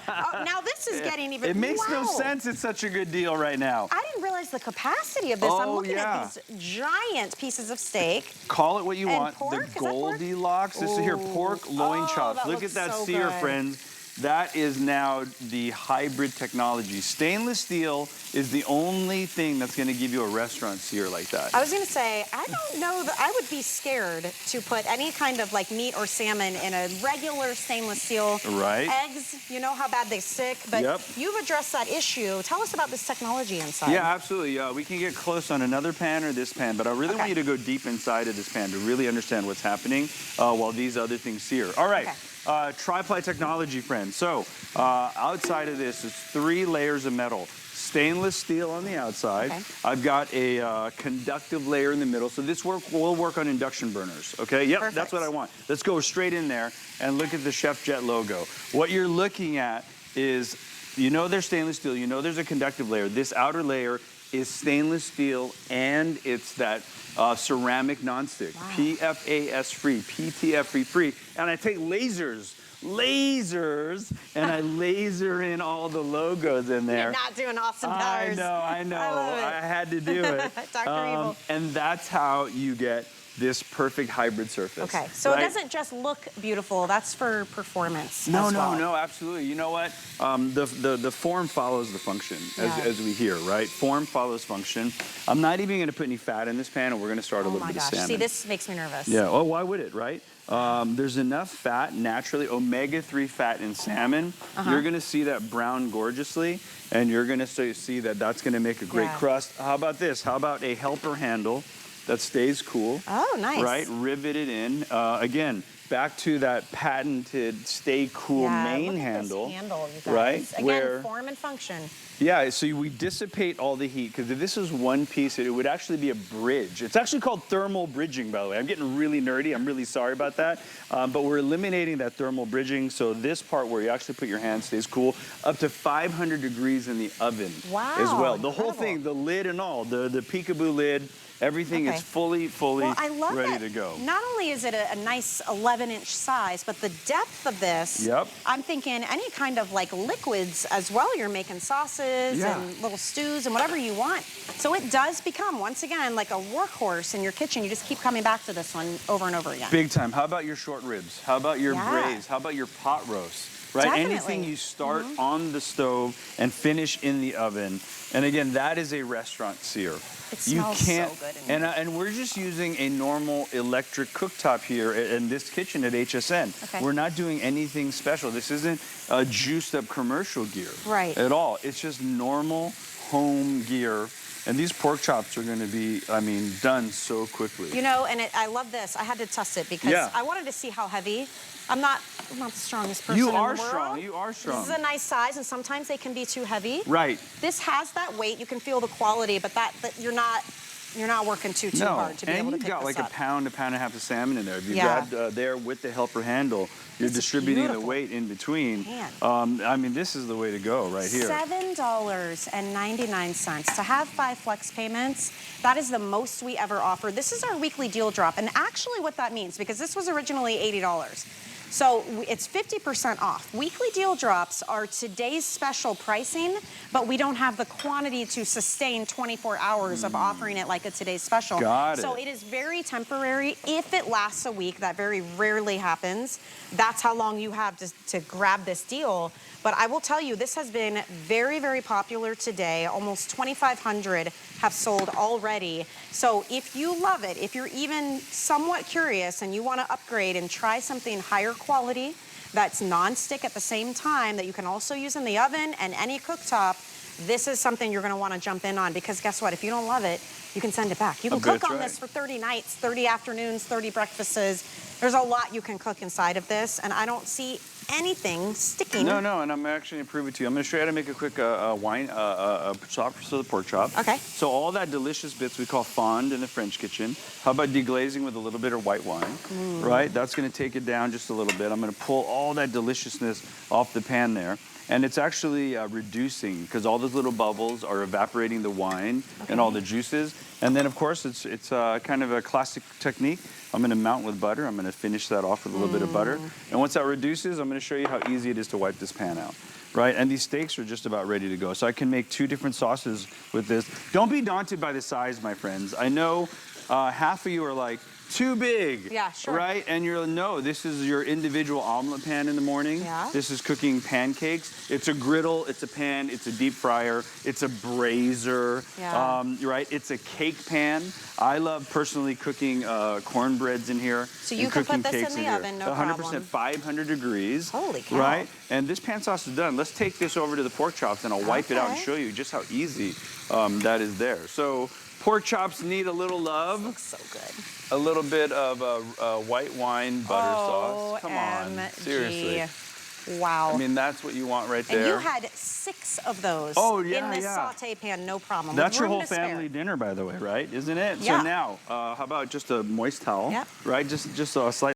Oh, now this is getting even... It makes no wow. sense. It's such a good deal right now. I didn't realize the capacity of this. I'm looking at these giant pieces of steak. Call it what you want. Pork? The Goldilocks. This is here, pork loin chops. Look at that so sear, good. friends. That is now the hybrid technology. Stainless steel is the only thing that's going to give you a restaurant sear like that. I was going to say, I don't know that I would be scared to put any kind of like meat or salmon in a regular stainless steel. Right. Eggs, you know how bad they stick, but you've addressed that issue. Tell us about this technology inside. Yeah, absolutely. We can get close on another pan or this pan, but I really want you to go deep inside of this pan to really understand what's happening while these other things sear. All right. Tri-ply technology, friends. So outside of this is 3 layers of metal. Stainless steel on the outside. I've got a conductive layer in the middle. So this will work on induction burners, okay? Yep, that's what I want. Let's go straight in there and look at the Chef Jet logo. What you're looking at is, you know there's stainless steel, you know there's a conductive layer. This outer layer is stainless steel, and it's that ceramic nonstick, PFAS free, PTFE free. And I take lasers, and I laser in all the logos in there. You're not doing Austin Powers. I know. I had to do it. Dr. Evil. And that's how you get this perfect hybrid surface. Okay, so it doesn't just look beautiful, that's for performance. No, as well. no, absolutely. You know what? The form follows the function, as we hear, right? Form follows function. I'm not even going to put any fat in this pan, and we're going to start a little bit of salmon. See, this makes me nervous. Yeah, oh, why would it, right? There's enough fat, naturally, omega-3 fat in salmon. You're going to see that brown gorgeously, and you're going to see that that's going to make a great crust. How about this? How about a helper handle that stays cool? Oh, nice. Right, riveted in. Again, back to that patented stay cool main handle. This handle, you guys. Right? Again, form and function. Yeah, so we dissipate all the heat, because if this is one piece, it would actually be a bridge. It's actually called thermal bridging, by the way. I'm getting really nerdy. I'm really sorry about that. But we're eliminating that thermal bridging, so this part where you actually put your hand stays cool, up to 500 degrees in the oven as well. The whole thing, the lid and all, the peekaboo lid, everything is fully ready to go. Not only is it a nice 11-inch size, but the depth of this, I'm thinking any kind of like liquids as well. You're making sauces and little stews and whatever you want. So it does become, once again, like a workhorse in your kitchen. You just keep coming back to this one over and over again. Big time. How about your short ribs? How about your braise? How about your pot roast? Right? Anything you start on the stove and finish in the oven. And again, that is a restaurant sear. It smells so good. And we're just using a normal electric cooktop here in this kitchen at HSN. We're not doing anything special. This isn't a juiced up commercial gear at all. It's just normal home gear. And these pork chops are going to be, I mean, done so quickly. You know, and I love this. I had to test it because I wanted to see how heavy. I'm not the strongest person in the world. You are strong. This is a nice size, and sometimes they can be too heavy. Right. This has that weight. You can feel the quality, but that you're not working too hard to be able to pick this up. And you've got like a pound and a half of salmon in there. If you grab there with the helper handle, you're distributing the weight in between. I mean, this is the way to go right here. $7.99 to have 5 flex payments. That is the most we ever offer. This is our weekly deal drop. And actually what that means, because this was originally $80. So it's 50% off. Weekly deal drops are today's special pricing, but we don't have the quantity to sustain 24 hours of offering it like a today's special. So it is very temporary. If it lasts a week, that very rarely happens. That's how long you have to grab this deal. But I will tell you, this has been very, very popular today. Almost 2,500 have sold already. So if you love it, if you're even somewhat curious and you want to upgrade and try something higher quality that's non-stick at the same time, that you can also use in the oven and any cooktop, this is something you're going to want to jump in on, because guess what? If you don't love it, you can send it back. You can cook on this for 30 nights, 30 afternoons, 30 breakfasts. There's a lot you can cook inside of this, and I don't see anything sticking. No, and I'm actually going to prove it to you. I'm going to show you how to make a quick chop for the pork chop. So all that delicious bits we call fond in the French kitchen. How about deglazing with a little bit of white wine, right? That's going to take it down just a little bit. I'm going to pull all that deliciousness off the pan there. And it's actually reducing, because all those little bubbles are evaporating the wine and all the juices. And then, of course, it's kind of a classic technique. I'm going to mount with butter. I'm going to finish that off with a little bit of butter. And once that reduces, I'm going to show you how easy it is to wipe this pan out. right? And these steaks are just about ready to go. So I can make 2 different sauces with this. Don't be daunted by the size, my friends. I know half of you are like, too big. Yeah, sure. Right? And you're, no, this is your individual omelet pan in the morning. Yeah. This is cooking pancakes. It's a griddle, it's a pan, it's a deep fryer, it's a braiser. Yeah. Right? It's a cake pan. I love personally cooking cornbreads in here. So you and can cooking put this cakes in the oven, no 100% problem. 500 degrees. Holy cow. Right? And this pan sauce is done. Let's take this over to the pork chops and I'll wipe it out and Okay. show you just how easy that is there. So pork chops need a little love. Looks so good. A little bit of white wine butter sauce. Come on, OMG. seriously. Wow. I mean, that's what you want right there. and you had 6 of those in this saute pan, no problem. That's with your room whole to spare. family dinner, by the way, right? Isn't it? Yeah. So now, how about just a moist towel? Yep. Right, just a slight